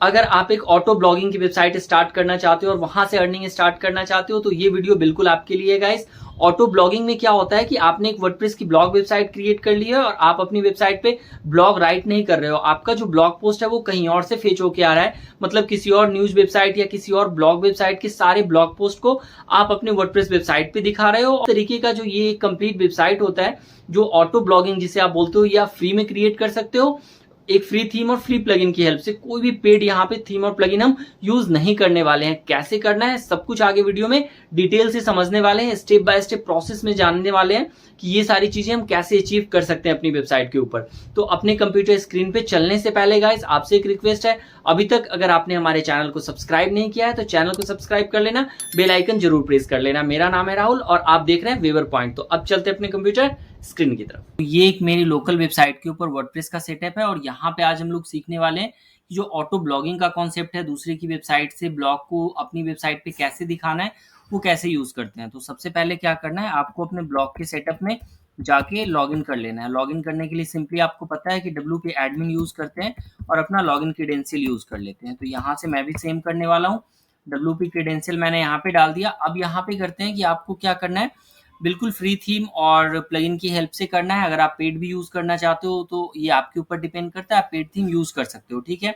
अगर आप एक ऑटो ब्लॉगिंग की वेबसाइट स्टार्ट करना चाहते हो और वहां से अर्निंग स्टार्ट करना चाहते हो तो ये वीडियो बिल्कुल आपके लिए गाइस। ऑटो ब्लॉगिंग में क्या होता है कि आपने एक वर्डप्रेस की ब्लॉग वेबसाइट क्रिएट कर ली है और आप अपनी वेबसाइट पे ब्लॉग राइट नहीं कर रहे हो, आपका जो ब्लॉग पोस्ट है वो कहीं और से फेच होके आ रहा है, मतलब किसी और न्यूज वेबसाइट या किसी और ब्लॉग वेबसाइट के सारे ब्लॉग पोस्ट को आप अपने वर्डप्रेस वेबसाइट पे दिखा रहे हो। तरीके का जो ये कंप्लीट वेबसाइट होता है, जो ऑटो ब्लॉगिंग जिसे आप बोलते हो, ये आप फ्री में क्रिएट कर सकते हो एक फ्री थीम और फ्री प्लगइन की हेल्प से। कोई भी पेड यहाँ पे थीम और प्लगइन हम यूज नहीं करने वाले हैं। कैसे करना है सब कुछ आगे वीडियो में डिटेल से समझने वाले हैं, स्टेप बाय स्टेप प्रोसेस में जानने वाले हैं कि ये सारी चीजें हम कैसे अचीव कर सकते हैं अपनी वेबसाइट के ऊपर। तो अपने कंप्यूटर स्क्रीन पे चलने से पहले गाइस आपसे एक रिक्वेस्ट है, अभी तक अगर आपने हमारे चैनल को सब्सक्राइब नहीं किया है तो चैनल को सब्सक्राइब कर लेना, बेल आइकन जरूर प्रेस कर लेना। मेरा नाम है राहुल और आप देख रहे हैं वेवर पॉइंट। तो अब चलते हैं अपने कंप्यूटर स्क्रीन की तरफ। तो ये एक मेरी लोकल वेबसाइट के ऊपर वर्डप्रेस का सेटअप है और यहाँ पे आज हम लोग सीखने वाले हैं कि जो ऑटो ब्लॉगिंग का कॉन्सेप्ट है, दूसरे की वेबसाइट से ब्लॉग को अपनी वेबसाइट पे कैसे दिखाना है, वो कैसे यूज करते हैं। तो सबसे पहले क्या करना है, आपको अपने ब्लॉग के सेटअप में जाके लॉगिन कर लेना है। लॉगिन करने के लिए सिंपली आपको पता है कि WP एडमिन यूज करते हैं और अपना लॉगिन क्रेडेंशियल यूज कर लेते हैं। तो यहाँ से मैं भी सेम करने वाला हूँ। WP क्रेडेंशियल मैंने यहाँ पे डाल दिया। अब यहाँ पे करते हैं कि आपको क्या करना है, बिल्कुल फ्री थीम और प्लगइन की हेल्प से करना है। अगर आप पेड भी यूज करना चाहते हो तो ये आपके ऊपर डिपेंड करता है, आप पेड थीम यूज कर सकते हो, ठीक है।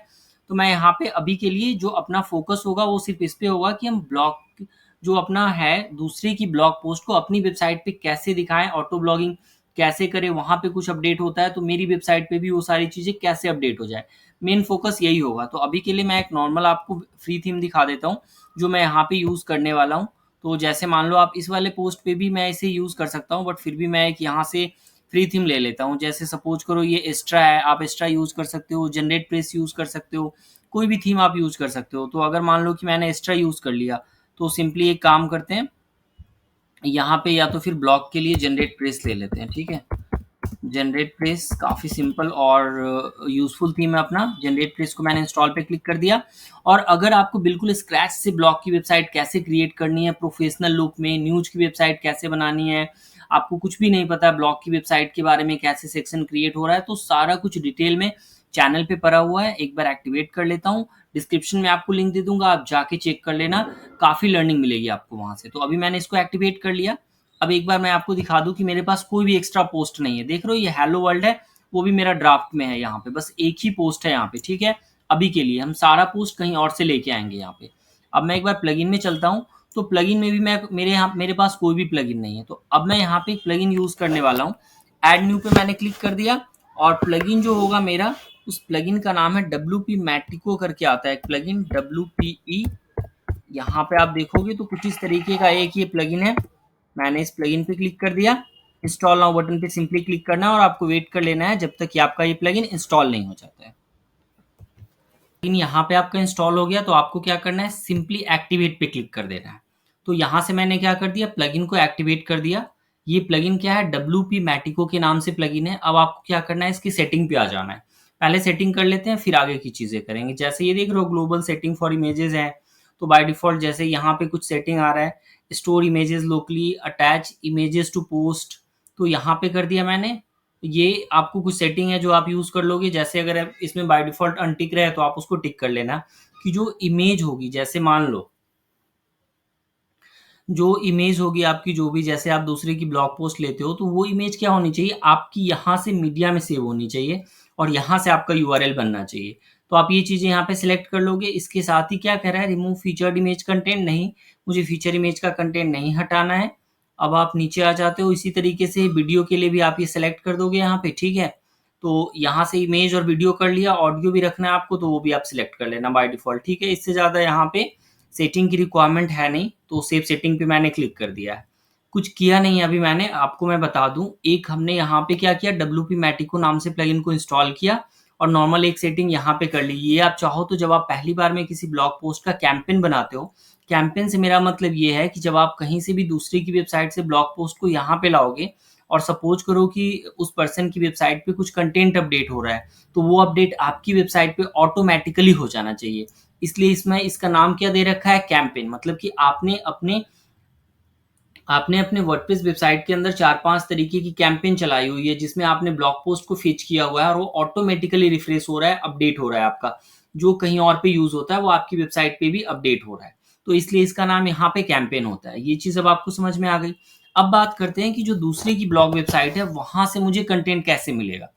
तो मैं यहाँ पे अभी के लिए जो अपना फोकस होगा वो सिर्फ इस पे होगा कि हम ब्लॉग जो अपना है दूसरे की ब्लॉग पोस्ट को अपनी वेबसाइट पे कैसे दिखाएं, ऑटो ब्लॉगिंग कैसे करें, वहां पे कुछ अपडेट होता है तो मेरी वेबसाइट पे भी वो सारी चीजें कैसे अपडेट हो जाए, मेन फोकस यही होगा। तो अभी के लिए मैं एक नॉर्मल आपको फ्री थीम दिखा देता हूँ जो मैं यहाँ पे यूज करने वाला हूँ। तो जैसे मान लो आप इस वाले पोस्ट पे भी मैं इसे यूज कर सकता हूँ, बट फिर भी मैं एक यहाँ से फ्री थीम ले लेता हूँ। जैसे सपोज करो ये एक्स्ट्रा है, आप एक्स्ट्रा यूज कर सकते हो, जनरेट प्रेस यूज कर सकते हो, कोई भी थीम आप यूज कर सकते हो। तो अगर मान लो कि मैंने एक्स्ट्रा यूज कर लिया तो सिंपली एक काम करते हैं, यहाँ पे या तो फिर ब्लॉग के लिए जनरेट प्रेस ले लेते हैं, ठीक है। जनरेट प्रेस काफ़ी सिंपल और यूजफुल थीम है अपना। जनरेट प्रेस को मैंने इंस्टॉल पे क्लिक कर दिया। और अगर आपको बिल्कुल स्क्रैच से ब्लॉग की वेबसाइट कैसे क्रिएट करनी है, प्रोफेशनल लुक में न्यूज की वेबसाइट कैसे बनानी है, आपको कुछ भी नहीं पता ब्लॉग की वेबसाइट के बारे में, कैसे सेक्शन क्रिएट हो रहा है, तो सारा कुछ डिटेल में चैनल पे पड़ा हुआ है। एक बार एक्टिवेट कर लेता हूँ, डिस्क्रिप्शन में आपको लिंक दे दूंगा, आप जाके चेक कर लेना, काफ़ी लर्निंग मिलेगी आपको वहाँ से। तो अभी मैंने इसको एक्टिवेट कर लिया। अब एक बार मैं आपको दिखा दूं कि मेरे पास कोई भी एक्स्ट्रा पोस्ट नहीं है। देख रहे हो ये हेलो वर्ल्ड है, वो भी मेरा ड्राफ्ट में है, यहाँ पे बस एक ही पोस्ट है यहाँ पे, ठीक है। अभी के लिए हम सारा पोस्ट कहीं और से लेके आएंगे यहाँ पे। अब मैं एक बार प्लगइन में चलता हूँ, तो प्लगइन में भी मैं मेरे पास कोई भी प्लगइन नहीं है। तो अब मैं यहाँ पे एक प्लगइन यूज करने वाला हूँ। एड न्यू पे मैंने क्लिक कर दिया और प्लगइन जो होगा मेरा, उस प्लगइन का नाम है WP मैट्रिको करके आता है एक प्लगइन, WPE। यहाँ पे आप देखोगे तो कुछ इस तरीके का एक ये प्लगइन है। मैंने इस प्लगइन पे क्लिक कर दिया। इंस्टॉल नाउ बटन पे सिंपली क्लिक करना है और आपको वेट कर लेना है जब तक कि आपका ये प्लगइन इंस्टॉल नहीं हो जाता है। लेकिन यहाँ पे आपका इंस्टॉल हो गया तो आपको क्या करना है, सिंपली एक्टिवेट पे क्लिक कर देना है। तो यहाँ से मैंने क्या कर दिया, प्लगइन को एक्टिवेट कर दिया। ये प्लगइन क्या है, WP मैटिको के नाम से प्लगइन है। अब आपको क्या करना है, इसकी सेटिंग पे आ जाना है। पहले सेटिंग कर लेते हैं फिर आगे की चीजें करेंगे। जैसे ये देख रहे हो ग्लोबल सेटिंग फॉर इमेजेस है, तो बाय डिफॉल्ट जैसे यहाँ पे कुछ सेटिंग आ रहा है, store images locally, attach images to post, तो यहाँ पे कर दिया मैंने। ये आपको कुछ सेटिंग है जो आप यूज कर लोगे। जैसे अगर इसमें बाय डिफॉल्ट अनटिक रहे तो आप उसको टिक कर लेना कि जो इमेज होगी, जैसे मान लो जो इमेज होगी आपकी, जो भी जैसे आप दूसरे की ब्लॉग पोस्ट लेते हो तो वो इमेज क्या होनी चाहिए, आपकी यहाँ से मीडिया में सेव होनी चाहिए और यहाँ से आपका URL बनना चाहिए। तो आप ये चीजें यहाँ पे सिलेक्ट कर लोगे। इसके साथ ही क्या कह रहा है, रिमूव फीचर्ड इमेज कंटेंट, नहीं, मुझे फीचर इमेज का कंटेंट नहीं हटाना है। अब आप नीचे आ जाते हो, इसी तरीके से वीडियो के लिए भी आप ये सिलेक्ट कर दोगे यहाँ पे, ठीक है। तो यहाँ से इमेज और वीडियो कर लिया, ऑडियो भी रखना है आपको तो वो भी आप सिलेक्ट कर लेना बाय डिफॉल्ट, ठीक है। इससे ज्यादा यहाँ पे सेटिंग की रिक्वायरमेंट है नहीं, तो सेव सेटिंग पे मैंने क्लिक कर दिया है। कुछ किया नहीं अभी मैंने, आपको मैं बता दूं, एक हमने यहाँ पे क्या किया, WP मैटिको नाम से प्लगइन को इंस्टॉल किया और नॉर्मल एक सेटिंग यहाँ पे कर ली। ये आप चाहो तो जब आप पहली बार में किसी ब्लॉग पोस्ट का कैंपेन बनाते हो, कैंपेन से मेरा मतलब ये है कि जब आप कहीं से भी दूसरे की वेबसाइट से ब्लॉग पोस्ट को यहाँ पे लाओगे और सपोज करो कि उस पर्सन की वेबसाइट पे कुछ कंटेंट अपडेट हो रहा है, तो वो अपडेट आपकी वेबसाइट पे ऑटोमेटिकली हो जाना चाहिए। इसलिए इसमें इसका नाम क्या दे रखा है, कैंपेन। मतलब कि आपने अपने वर्डप्रेस वेबसाइट के अंदर 4-5 तरीके की कैंपेन चलाई हुई है जिसमें आपने ब्लॉग पोस्ट को फीच किया हुआ है और वो ऑटोमेटिकली रिफ्रेश हो रहा है, अपडेट हो रहा है आपका। जो कहीं और पे यूज होता है वो आपकी वेबसाइट पे भी अपडेट हो रहा है। तो इसलिए इसका नाम यहाँ पे कैंपेन होता है। ये चीज अब आपको समझ में आ गई। अब बात करते हैं कि जो दूसरे की ब्लॉग वेबसाइट है वहां से मुझे कंटेंट कैसे मिलेगा।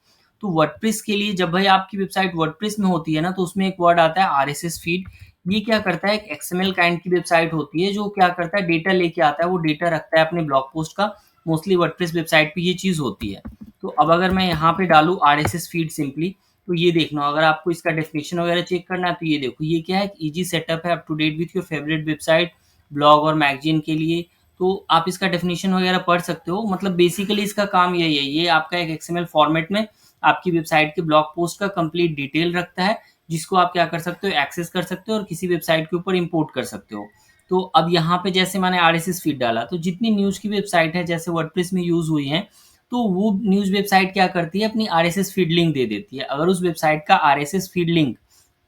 तो वर्डप्रेस के लिए जब भाई आपकी वेबसाइट वर्डप्रेस में होती है ना, तो उसमें एक वर्ड आता है आरएसएस फीड। ये क्या करता है, एक एक्सएमएल काइंड की वेबसाइट होती है जो क्या करता है, डेटा लेके आता है, वो डेटा रखता है अपने ब्लॉग पोस्ट का। मोस्टली वर्डप्रेस वेबसाइट पे ये चीज होती है। तो अब अगर मैं यहाँ पे डालूं आरएसएस फीड सिंपली, तो ये देखना, अगर आपको इसका डेफिनेशन वगैरह चेक करना है तो ये देखो, ये क्या है, इजी सेटअप है up to date with your favourite website, blog और मैगजीन के लिए। तो आप इसका डेफिनेशन वगैरह पढ़ सकते हो। मतलब बेसिकली इसका काम यही है, ये आपका एक एक्सएमएल फॉर्मेट में आपकी वेबसाइट के ब्लॉग पोस्ट का कंप्लीट डिटेल रखता है, जिसको आप क्या कर सकते हो, एक्सेस कर सकते हो और किसी वेबसाइट के ऊपर इंपोर्ट कर सकते हो। तो अब यहाँ पे जैसे मैंने आरएसएस फीड डाला, तो जितनी न्यूज की वेबसाइट है जैसे वर्डप्रेस में यूज हुई है, तो वो न्यूज वेबसाइट क्या करती है, अपनी आरएसएस फीड लिंक दे देती है। अगर उस वेबसाइट का RSS feed link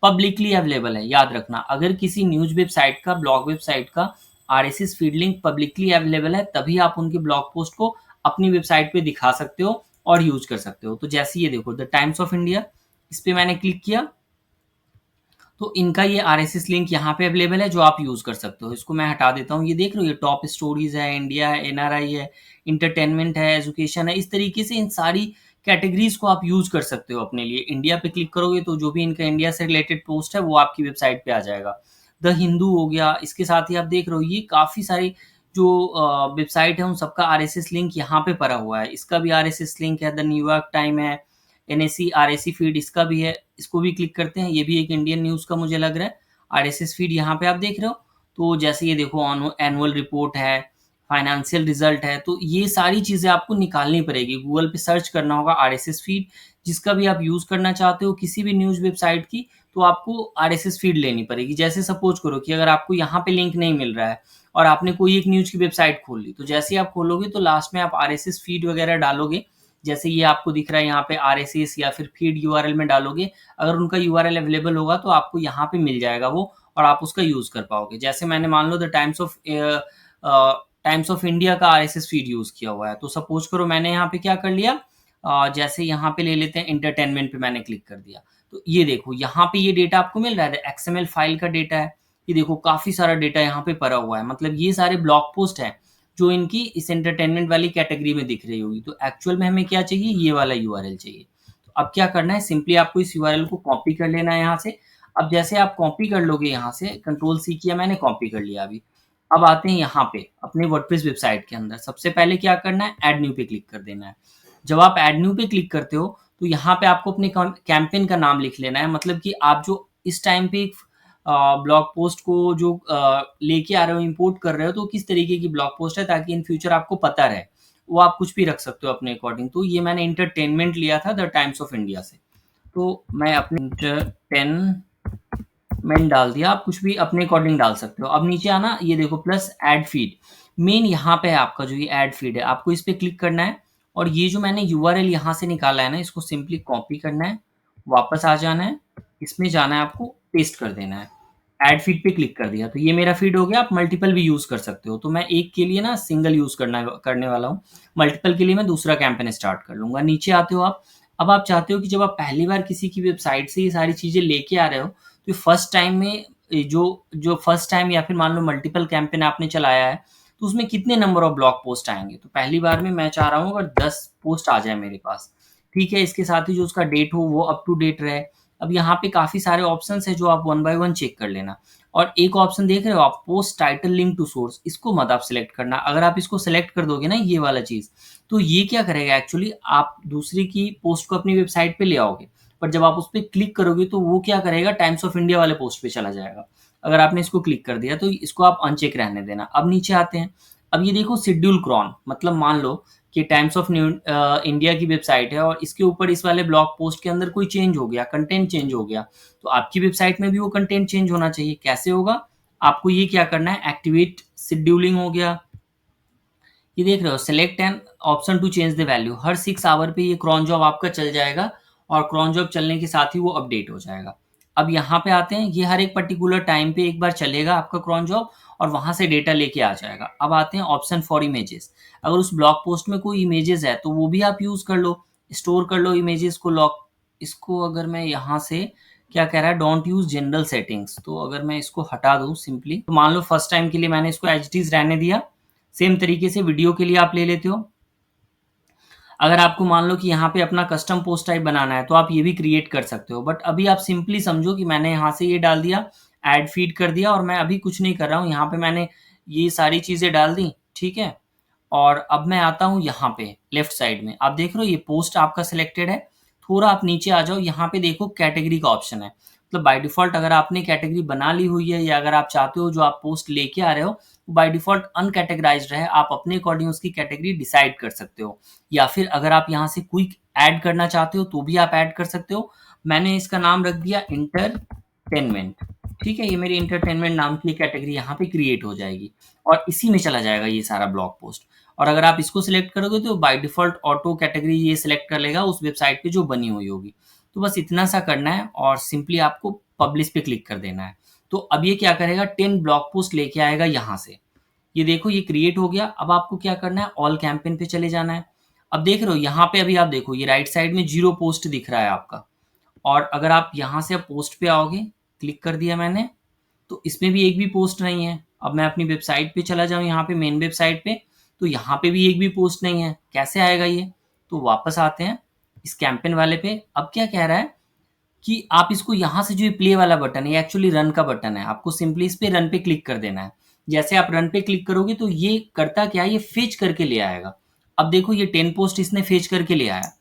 publicly available है, याद रखना, अगर किसी न्यूज वेबसाइट का, ब्लॉग वेबसाइट का RSS feed link publicly available है, तभी आप उनके ब्लॉग पोस्ट को अपनी वेबसाइट पे दिखा सकते हो और यूज कर सकते हो। तो जैसे ये देखो, द टाइम्स ऑफ इंडिया, इस पे मैंने क्लिक किया, तो इनका ये आरएसएस लिंक यहाँ पे अवेलेबल है जो आप यूज कर सकते हो। इसको मैं हटा देता हूँ। ये देख रहे हो, ये टॉप स्टोरीज है, इंडिया है, एनआरआई है, इंटरटेनमेंट है, एजुकेशन है, इस तरीके से इन सारी कैटेगरीज को आप यूज कर सकते हो अपने लिए। इंडिया पे क्लिक करोगे तो जो भी इनका इंडिया से रिलेटेड पोस्ट है वो आपकी वेबसाइट पे आ जाएगा। द हिंदू हो गया, इसके साथ ही आप देख रहे हो ये काफी सारी जो वेबसाइट है उन सबका आरएसएस लिंक यहाँ पे पड़ा हुआ है। इसका भी आरएसएस लिंक है। द न्यूयॉर्क टाइम है, एनएससी आरएससी फीड इसका भी है, इसको भी क्लिक करते हैं। ये भी एक इंडियन न्यूज का मुझे लग रहा है। आरएसएस फीड यहाँ पे आप देख रहे हो। तो जैसे ये देखो, एनुअल रिपोर्ट है, फाइनेंशियल रिजल्ट है, तो ये सारी चीजें आपको निकालनी पड़ेगी। गूगल पे सर्च करना होगा आरएसएस फीड, जिसका भी आप यूज करना चाहते हो किसी भी न्यूज वेबसाइट की, तो आपको आरएसएस फीड लेनी पड़ेगी। जैसे सपोज करो कि अगर आपको यहाँ पे लिंक नहीं मिल रहा है और आपने कोई एक न्यूज की वेबसाइट खोल ली, तो जैसे ही आप खोलोगे तो लास्ट में आप आरएसएस फीड वगैरह डालोगे। जैसे ये आपको दिख रहा है यहाँ पे आरएसएस, या फिर फीड यूआरएल में डालोगे, अगर उनका यूआरएल अवेलेबल होगा तो आपको यहाँ पे मिल जाएगा वो, और आप उसका यूज कर पाओगे। जैसे मैंने मान लो द टाइम्स ऑफ इंडिया का आरएसएस फीड यूज किया हुआ है, तो सपोज करो मैंने यहाँ पे क्या कर लिया, जैसे यहाँ पे ले लेते हैं इंटरटेनमेंट पे मैंने क्लिक कर दिया, तो ये देखो यहाँ पे ये डेटा आपको मिल रहा है, एक्सएमएल फाइल का डेटा है। ये देखो काफी सारा डेटा यहाँ पे पड़ा हुआ है। मतलब ये सारे ब्लॉग पोस्ट है जो इनकी इस एंटरटेनमेंट वाली कैटेगरी में दिख रही होगी। तो एक्चुअल में हमें क्या चाहिए, ये वाला यूआरएल चाहिए। तो अब क्या करना है, सिंपली आपको इस यूआरएल को कॉपी कर लेना है यहाँ से। अब जैसे आप कॉपी कर लोगे, यहाँ से कंट्रोल सी किया मैंने, कॉपी कर लिया अभी। अब आते हैं यहाँ पे अपने वर्डप्रेस वेबसाइट के अंदर। सबसे पहले क्या करना है, ऐड न्यू पे क्लिक कर देना है। जब आप ऐड न्यू पे क्लिक करते हो तो यहाँ पे आपको अपने कैंपेन का नाम लिख लेना है। मतलब कि आप जो इस टाइम पे ब्लॉग पोस्ट को जो लेके आ रहे हो, इंपोर्ट कर रहे हो, तो किस तरीके की ब्लॉग पोस्ट है, ताकि इन फ्यूचर आपको पता रहे। वो आप कुछ भी रख सकते हो अपने अकॉर्डिंग। तो ये मैंने इंटरटेनमेंट लिया था द टाइम्स ऑफ इंडिया से, तो मैं अपने इंटरटेनमेंट डाल दिया। आप कुछ भी अपने अकॉर्डिंग डाल सकते हो। अब नीचे आना, ये देखो प्लस ऐड फीड, मेन यहाँ पे है आपका जो ये ऐड फीड है, आपको इस पे क्लिक करना है। और ये जो मैंने यूआरएल यहाँ से निकाला है ना, इसको सिंपली कॉपी करना है, वापस आ जाना है, इसमें जाना है, आपको पेस्ट कर देना है। ऐड फीड पे क्लिक कर दिया तो ये मेरा फीड हो गया। आप मल्टीपल भी यूज कर सकते हो। तो मैं एक के लिए ना सिंगल यूज करने वाला हूँ। मल्टीपल के लिए मैं दूसरा कैंपेन स्टार्ट कर लूंगा। नीचे आते हो आप। अब आप चाहते हो कि जब आप पहली बार किसी की वेबसाइट से ये सारी चीजें लेके आ रहे हो, तो फर्स्ट टाइम में जो जो फर्स्ट टाइम या फिर मान लो मल्टीपल कैंपेन आपने चलाया है, तो उसमें कितने नंबर ऑफ ब्लॉग पोस्ट आएंगे। तो पहली बार में मैं चाह रहा हूँ अगर 10 पोस्ट आ जाए मेरे पास, ठीक है। इसके साथ ही जो उसका डेट हो वो अप टू डेट रहे। अब यहाँ पे काफी सारे ऑप्शंस है जो आप वन बाय वन चेक कर लेना। और एक ऑप्शन देख रहे हो आप, post title link to source, इसको मत आप सिलेक्ट करना। अगर आप इसको सिलेक्ट कर दोगे ना, ये वाला चीज, तो ये क्या करेगा, एक्चुअली आप दूसरी की पोस्ट को अपनी वेबसाइट पे ले आओगे, पर जब आप उस पर क्लिक करोगे तो वो क्या करेगा, टाइम्स ऑफ इंडिया वाले पोस्ट पे चला जाएगा। अगर आपने इसको क्लिक कर दिया तो इसको आप अनचेक रहने देना। अब नीचे आते हैं। अब ये देखो शेड्यूल क्रॉन, मतलब मान लो कि टाइम्स ऑफ इंडिया की वेबसाइट है और इसके ऊपर इस वाले ब्लॉग पोस्ट के अंदर कोई चेंज हो गया, कंटेंट चेंज हो गया, तो आपकी वेबसाइट में भी वो कंटेंट चेंज होना चाहिए। कैसे होगा, आपको ये क्या करना है, एक्टिवेट शेड्यूलिंग हो गया, ये देख रहे हो, select an option to change the value. हर 6 आवर पे ये क्रॉन जॉब आपका चल जाएगा और क्रॉन जॉब चलने के साथ ही वो अपडेट हो जाएगा। अब यहाँ पे आते हैं, ये हर एक पर्टिकुलर टाइम पे एक बार चलेगा आपका क्रॉन जॉब और वहां से डेटा लेके आ जाएगा। अब आते हैं ऑप्शन फॉर इमेजेस। अगर उस ब्लॉग पोस्ट में कोई इमेजेस है तो वो भी आप यूज कर लो, स्टोर कर लो इमेजेस को, लॉक। इसको अगर मैं यहाँ से क्या कह रहा है, डोंट यूज जनरल सेटिंग्स। तो अगर मैं इसको हटा दूं सिंपली, तो मान लो फर्स्ट टाइम के लिए मैंने इसको एच डी रहने दिया। सेम तरीके से वीडियो के लिए आप ले लेते हो। अगर आपको मान लो कि यहाँ पे अपना कस्टम पोस्ट टाइप बनाना है तो आप ये भी क्रिएट कर सकते हो, बट अभी आप सिंपली समझो कि मैंने यहाँ से ये डाल दिया, ऐड फीड कर दिया, और मैं अभी कुछ नहीं कर रहा हूँ। यहाँ पे मैंने ये सारी चीजें डाल दी, ठीक है। और अब मैं आता हूँ यहाँ पे लेफ्ट साइड में, आप देख रहे हो ये पोस्ट आपका सिलेक्टेड है। थोड़ा आप नीचे आ जाओ, यहाँ पे देखो कैटेगरी का ऑप्शन है। मतलब बाय डिफॉल्ट अगर आपने कैटेगरी बना ली हुई है, या अगर आप चाहते हो जो आप पोस्ट लेके आ रहे हो बाय डिफॉल्ट अनकैटेगराइज्ड रहे, आप अपने अकॉर्डिंग उसकी कैटेगरी डिसाइड कर सकते हो। या फिर अगर आप यहाँ से क्विक ऐड करना चाहते हो तो भी आप ऐड कर सकते हो। मैंने इसका नाम रख दिया इंटरटेनमेंट, ठीक है। ये मेरी इंटरटेनमेंट नाम की कैटेगरी यहाँ पे क्रिएट हो जाएगी, और इसी में चला जाएगा ये सारा ब्लॉग पोस्ट। और अगर आप इसको सिलेक्ट करोगे तो बाय डिफॉल्ट ऑटो कैटेगरी ये सिलेक्ट कर लेगा उस वेबसाइट पे जो बनी हुई होगी। तो बस इतना सा करना है, और सिंपली आपको पब्लिश पे क्लिक कर देना है। तो अब ये क्या करेगा, 10 ब्लॉग पोस्ट लेके आएगा यहाँ से। ये देखो ये क्रिएट हो गया। अब आपको क्या करना है, ऑल कैंपेन पे चले जाना है। अब देख रहे हो यहाँ पे, अभी आप देखो ये राइट साइड में 0 पोस्ट दिख रहा है आपका। और अगर आप यहाँ से पोस्ट पे आओगे, क्लिक कर दिया मैंने, तो इसमें भी एक भी पोस्ट नहीं है। अब मैं अपनी वेबसाइट पे चला जाऊँ, यहाँ पे मेन वेबसाइट पे, तो यहाँ पे भी एक भी पोस्ट नहीं है। कैसे आएगा ये? तो वापस आते हैं इस कैंपेन वाले पे। अब क्या कह रहा है कि आप इसको यहाँ से, जो ये प्ले वाला बटन है, ये एक्चुअली रन का बटन है, आपको सिंपली इस पे रन पे क्लिक कर देना है। जैसे आप रन पे क्लिक करोगे तो ये करता क्या है, ये फेच करके ले आएगा। अब देखो ये 10 पोस्ट इसने फेच करके ले आया,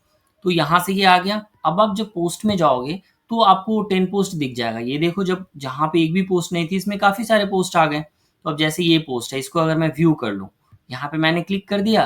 तो यहाँ से ये आ गया। अब आप जब पोस्ट में जाओगे तो आपको 10 पोस्ट दिख जाएगा। ये देखो, जब जहाँ पे एक भी पोस्ट नहीं थी इसमें काफी सारे पोस्ट आ गए। तो अब जैसे ये पोस्ट है, इसको अगर मैं व्यू कर लूँ, यहाँ पे मैंने क्लिक कर दिया,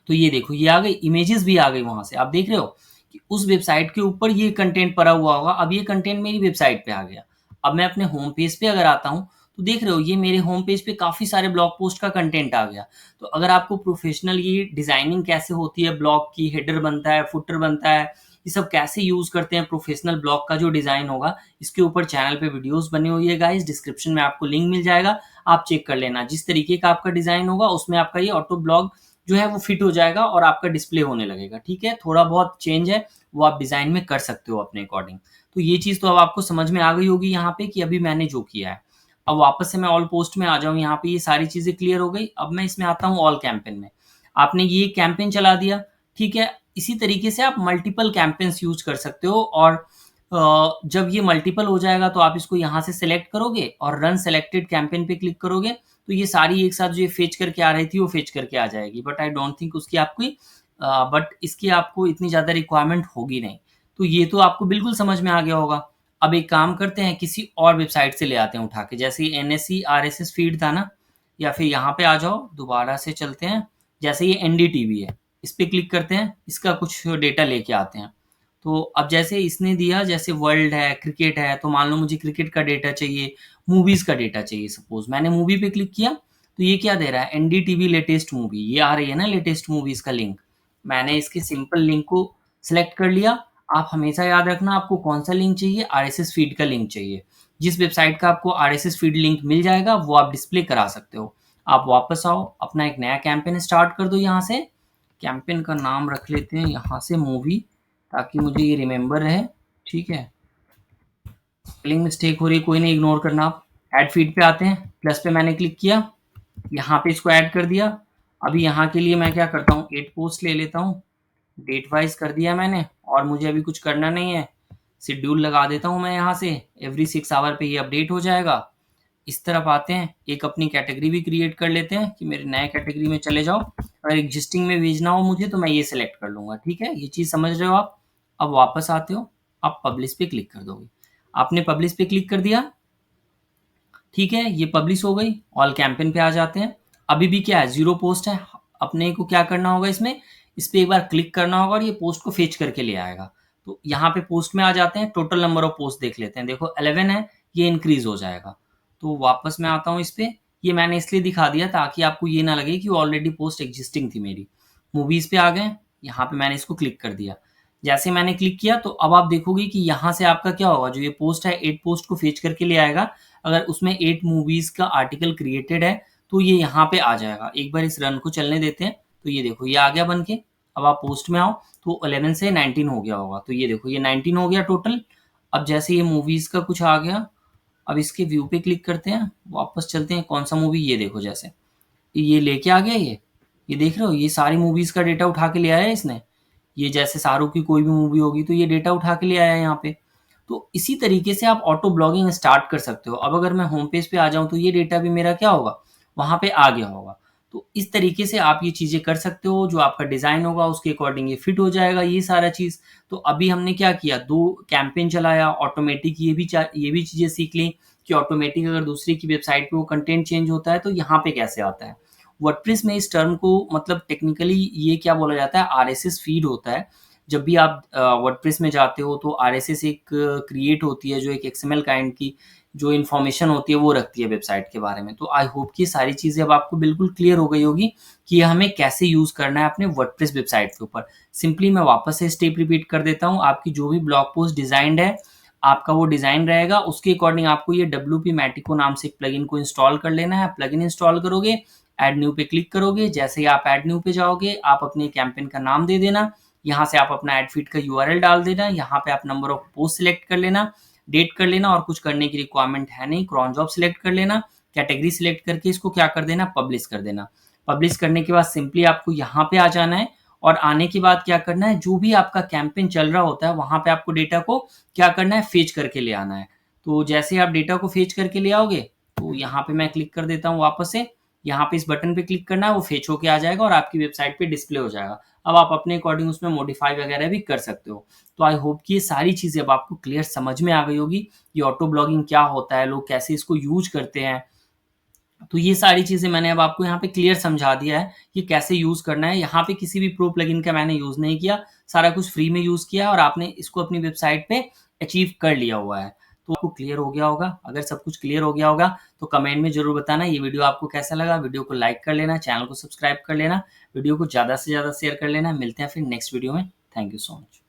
तो ये देखो ये आ गई, इमेजेस भी आ गई वहां से। आप देख रहे हो कि उस वेबसाइट के ऊपर ये कंटेंट पड़ा हुआ होगा। अब ये कंटेंट मेरी वेबसाइट पे आ गया। अब मैं अपने होम पेज पे अगर आता हूँ, तो देख रहे हो ये मेरे होम पेज पे काफी सारे ब्लॉग पोस्ट का कंटेंट आ गया। तो अगर आपको प्रोफेशनल ये डिजाइनिंग कैसे होती है, ब्लॉग की हेडर बनता है, फुटर बनता है, ये सब कैसे यूज करते हैं, प्रोफेशनल ब्लॉग का जो डिजाइन होगा, इसके ऊपर चैनल पे वीडियोस बनी हुई है गाइस। डिस्क्रिप्शन में आपको लिंक मिल जाएगा, आप चेक कर लेना। जिस तरीके का आपका डिजाइन होगा उसमें आपका ये ऑटो ब्लॉग जो है वो फिट हो जाएगा और आपका डिस्प्ले होने लगेगा, ठीक है। थोड़ा बहुत चेंज है वो आप डिजाइन में कर सकते हो अपने अकॉर्डिंग। तो ये चीज तो अब आपको समझ में आ गई होगी यहाँ पे कि अभी मैंने जो किया है। अब वापस से मैं ऑल पोस्ट में आ जाऊँ, यहाँ पे ये सारी चीजें क्लियर हो गई। अब मैं इसमें आता हूँ ऑल कैंपेन में। आपने ये कैंपेन चला दिया, ठीक है। इसी तरीके से आप मल्टीपल कैंपेन्स यूज कर सकते हो। और जब ये मल्टीपल हो जाएगा तो आप इसको यहाँ से सेलेक्ट करोगे और रन सेलेक्टेड कैंपेन पे क्लिक करोगे, तो ये सारी एक साथ जो ये फेच करके आ रही थी वो फेच करके आ जाएगी। बट आई डोंट थिंक उसकी आपकी बट इसकी आपको इतनी ज़्यादा रिक्वायरमेंट होगी नहीं। तो ये तो आपको बिल्कुल समझ में आ गया होगा। अब एक काम करते हैं, किसी और वेबसाइट से ले आते हैं उठा के। जैसे NSE RSS फीड था ना, या फिर यहाँ पे आ जाओ, दोबारा से चलते हैं। जैसे ये NDTV है, इस पर क्लिक करते हैं, इसका कुछ डेटा लेके आते हैं। तो अब जैसे इसने दिया, जैसे वर्ल्ड है, क्रिकेट है, तो मान लो मुझे क्रिकेट का डेटा चाहिए, मूवीज का डेटा चाहिए। सपोज मैंने मूवी पे क्लिक किया, तो ये क्या दे रहा है, NDTV लेटेस्ट मूवी, ये आ रही है ना लेटेस्ट मूवीज का लिंक। मैंने इसके सिंपल लिंक को सिलेक्ट कर लिया। आप हमेशा याद रखना आपको कौन सा लिंक चाहिए, RSS फीड का लिंक चाहिए। जिस वेबसाइट का आपको RSS फीड लिंक मिल जाएगा वो आप डिस्प्ले करा सकते हो। आप वापस आओ, अपना एक नया कैंपेन स्टार्ट कर दो। यहाँ से कैंपेन का नाम रख लेते हैं यहाँ से मूवी, ताकि मुझे ये रिमेंबर रहे, ठीक है। स्पेलिंग मिस्टेक हो रही है, कोई नहीं, इग्नोर करना आप। ऐड फीड पे आते हैं, प्लस पे मैंने क्लिक किया, यहाँ पे इसको ऐड कर दिया। अभी यहाँ के लिए मैं क्या करता हूँ, 8 पोस्ट ले लेता हूँ, डेट वाइज कर दिया मैंने, और मुझे अभी कुछ करना नहीं है। शेड्यूल लगा देता हूँ मैं यहाँ से, एवरी 6 आवर पे ये अपडेट हो जाएगा। इस तरफ आते हैं, एक अपनी कैटेगरी भी क्रिएट कर लेते हैं कि मेरे नए कैटेगरी में चले जाओ। अगर एग्जिस्टिंग में भेजना हो मुझे तो मैं ये सिलेक्ट कर लूँगा, ठीक है। ये चीज़ समझ रहे हो आप। अब वापस आते हो, आप पब्लिश पे क्लिक कर दोगे। आपने पब्लिश पे क्लिक कर दिया, ठीक है, ये पब्लिश हो गई। ऑल कैंपेन पे आ जाते हैं। अभी भी क्या है, 0 पोस्ट है। अपने को क्या करना होगा, इसमें इस पे एक बार क्लिक करना होगा और ये पोस्ट को फेच करके ले आएगा। तो यहाँ पे पोस्ट में आ जाते हैं, टोटल नंबर ऑफ पोस्ट देख लेते हैं। देखो 11 है, ये इंक्रीज हो जाएगा। तो वापस मैं आता हूँ इस पे। ये मैंने इसलिए दिखा दिया ताकि आपको ये ना लगे कि ऑलरेडी पोस्ट एग्जिस्टिंग थी मेरी। मूवीज पे आ गए, यहाँ पे मैंने इसको क्लिक कर दिया। जैसे मैंने क्लिक किया तो अब आप देखोगे कि यहाँ से आपका क्या होगा, जो ये पोस्ट है 8 पोस्ट को फेच करके ले आएगा। अगर उसमें 8 मूवीज का आर्टिकल क्रिएटेड है तो ये यहाँ पे आ जाएगा। एक बार इस रन को चलने देते हैं, तो ये देखो ये आ गया बन के। अब आप पोस्ट में आओ तो 11 से 19 हो गया होगा, तो ये देखो ये 19 हो गया टोटल। अब जैसे ये मूवीज का कुछ आ गया, अब इसके व्यू पे क्लिक करते हैं, वापस चलते हैं, कौन सा मूवी, ये देखो, जैसे ये लेके आ गया, ये देख रहे हो, ये सारी मूवीज का डेटा उठा के ले आया है इसने। ये जैसे शाहरुख की कोई भी मूवी होगी तो ये डेटा उठा के ले आया है यहाँ पे। तो इसी तरीके से आप ऑटो ब्लॉगिंग स्टार्ट कर सकते हो। अब अगर मैं होम पेज पे आ जाऊँ तो ये डेटा भी मेरा क्या होगा, वहाँ पे आ गया होगा। तो इस तरीके से आप ये चीज़ें कर सकते हो, जो आपका डिज़ाइन होगा उसके अकॉर्डिंग ये फिट हो जाएगा ये सारा चीज़। तो अभी हमने क्या किया, 2 कैंपेन चलाया, ऑटोमेटिक ये भी चीज़ें सीख ली कि ऑटोमेटिक अगर दूसरे की वेबसाइट पे वो कंटेंट चेंज होता है तो यहाँ पे कैसे आता है। वर्डप्रेस में इस टर्म को मतलब टेक्निकली ये क्या बोला जाता है, आरएसएस फीड होता है। जब भी आप वर्डप्रेस में जाते हो तो आरएसएस एक क्रिएट होती है, जो एक एक्सएमएल काइंड की जो इन्फॉर्मेशन होती है वो रखती है वेबसाइट के बारे में। तो आई होप कि सारी चीज़ें अब आपको बिल्कुल क्लियर हो गई होगी कि हमें कैसे यूज़ करना है अपने वर्डप्रेस वेबसाइट के ऊपर। सिंपली मैं वापस से स्टेप रिपीट कर देता हूँ। आपकी जो भी ब्लॉग पोस्ट डिज़ाइंड है, आपका वो डिज़ाइन रहेगा, उसके अकॉर्डिंग आपको ये WP Matico नाम से एक प्लगइन को इंस्टॉल कर लेना है। प्लगइन इंस्टॉल करोगे, ऐड न्यू पे क्लिक करोगे, जैसे ही आप ऐड न्यू पे जाओगे, आप अपने कैंपेन का नाम दे देना, यहाँ से आप अपना एड फीड का यूआरएल डाल देना, यहाँ पे आप नंबर ऑफ पोस्ट सिलेक्ट कर लेना, डेट कर लेना, और कुछ करने की रिक्वायरमेंट है नहीं, क्रॉन जॉब सिलेक्ट कर लेना, कैटेगरी सिलेक्ट करके इसको क्या कर देना, पब्लिश कर देना। पब्लिश करने के बाद सिंपली आपको यहाँ पे आ जाना है, और आने के बाद क्या करना है, जो भी आपका कैंपेन चल रहा होता है वहां पे आपको डेटा को क्या करना है, फेच करके ले आना है। तो जैसे आप डेटा को फेच करके ले आओगे, तो यहाँ पे मैं क्लिक कर देता हूँ वापस से, यहाँ पे इस बटन पे क्लिक करना है, वो फेच होके आ जाएगा और आपकी वेबसाइट पे डिस्प्ले हो जाएगा। अब आप अपने अकॉर्डिंग उसमें मॉडिफाई वगैरह भी कर सकते हो। तो आई होप कि ये सारी चीज़ें अब आपको क्लियर समझ में आ गई होगी, ये ऑटो ब्लॉगिंग क्या होता है, लोग कैसे इसको यूज करते हैं। तो ये सारी चीज़ें मैंने अब आपको यहाँ पे क्लियर समझा दिया है कि कैसे यूज़ करना है। यहाँ पे किसी भी प्रो प्लगइन का मैंने यूज़ नहीं किया, सारा कुछ फ्री में यूज़ किया और आपने इसको अपनी वेबसाइट पे अचीव कर लिया हुआ है। तो आपको क्लियर हो गया होगा। अगर सब कुछ क्लियर हो गया होगा तो कमेंट में ज़रूर बताना ये वीडियो आपको कैसा लगा। वीडियो को लाइक कर लेना, चैनल को सब्सक्राइब कर लेना, वीडियो को ज़्यादा से ज़्यादा शेयर कर लेना। मिलते हैं फिर नेक्स्ट वीडियो में। Thank you so much.